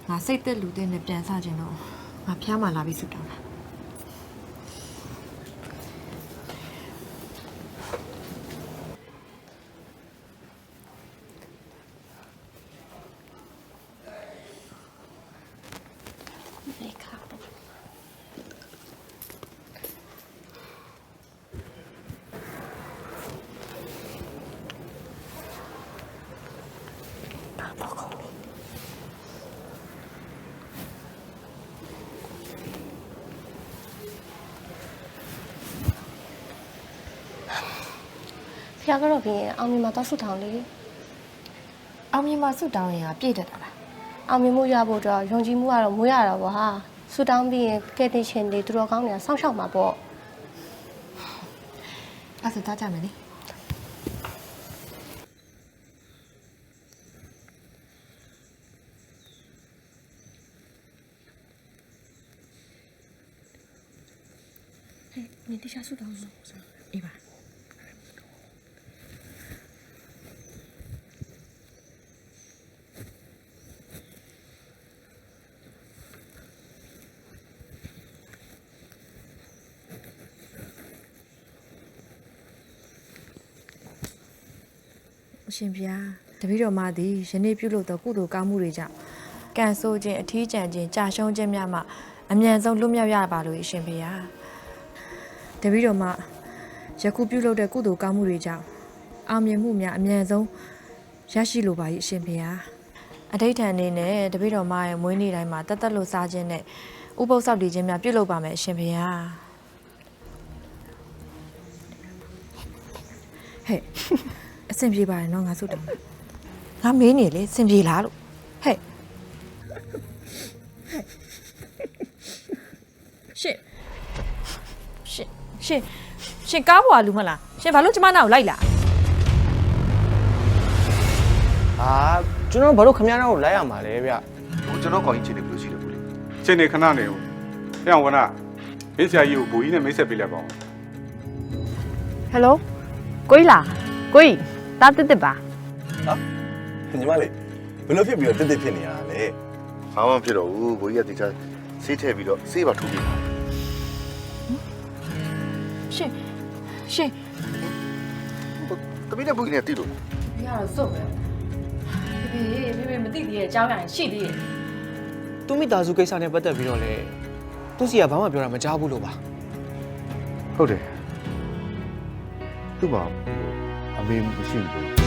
ငါစိတ်သက်လူတဲ့နဲ့ပြန်ဆခြင်းတော့ငါဖျားမှလာပြီးဆုတောင်းတာ နေခါဖျားကတော့ပြင်အောင်မြင်မှာတော့ဆုထောင်လေ အောင်မြင်မှာဆုတောင်းရင်ပြည့်တတ်တာလား အောင်မြင်မှုရဖို့တော့ယုံကြည်မှုကတော့မွေးရတော့ဘောဟာဆုတောင်းပြီးရင်ကဲတင်ရှင်တွေသူတော်ကောင်းတွေကစောင့်ရှောက်မှာပေါ့ အဲ့ဒါကြမယ်လေ 你地下ဆုတောင်းလို့ အေးပါ အရှင်ဘုရားတပည့်တော်မသည်ယနေ့ပြုလုပ်သောကုသိုလ်ကောင်းမှုတွေကြောင့်ကံဆိုးခြင်းအထီးကျန်ခြင်းကြာရှုံးခြင်းများမှအမြန်ဆုံးလွတ်မြောက်ရပါလို့အရှင်ဘုရားတပည့်တော်မယခုပြုလုပ်တဲ့ကုသိုလ်ကောင်းမှုတွေကြောင့်အောင်မြင်မှုများအမြန်ဆုံးရရှိလိုပါ၏အရှင်ဘုရားအဋိဌာန်အနေနဲ့တပည့်တော်မရဲ့မွေးနေ့တိုင်းမှာတသက်လို့စားခြင်းနဲ့ဥပုသ်ဆောက်တည်ခြင်းများပြုလုပ်ပါမယ်အရှင်ဘုရားဟဲ့ အဆင်ပြေပါတယ်နော်ငါဆုတောင်းငါမေးနေလေအဆင်ပြေလားလို့ဟဲ့ရှင်ကားပေါ်ကလူမလားရှင်ဘာလို့ကျမနာကိုလိုက်လာ ဟာကျွန်တော်ဘာလို့ခမရနာကိုလိုက်ရမှာလဲဗျ ဟိုကျွန်တော်ကောင်းကြီးချင်းနေဘယ်လိုရှိလဲကိုလေး ချင်းနေခဏနေဦးဖျောင်းဝနာမင်းဆရာကြီးကိုဘူကြီးနဲ့မိတ်ဆက်ပေးလိုက်ပါဦး ဟယ်လိုကိုကြီးလားကိုကြီးတားတစ်ပါ ညီမလေးဘယ်လိုဖြစ်ပြီးတော့တက်တက်ဖြစ်နေရလဲ ဘာမှမဖြစ်တော့ဘူးဘူကြီးကတိကျဆေးထည့်ပြီးတော့ဆေးပါထိုးပေးပါ ရှင် တမီးနဲ့ဘူကြီးနဲ့တိလို့ ဘယ်ရတော့စုံပဲဖေမသိသေးရဲ့အကြောင်းအရာရှိသေးရဲ့ သူမိသားစုကိစ္စနဲ့ပတ်သက်ပြီးတော့လေသူစီကဘာမှပြောတာမကြားဘူးလို့ပါ ဟုတ်တယ်သူ့မှာအမေမရှိဘူး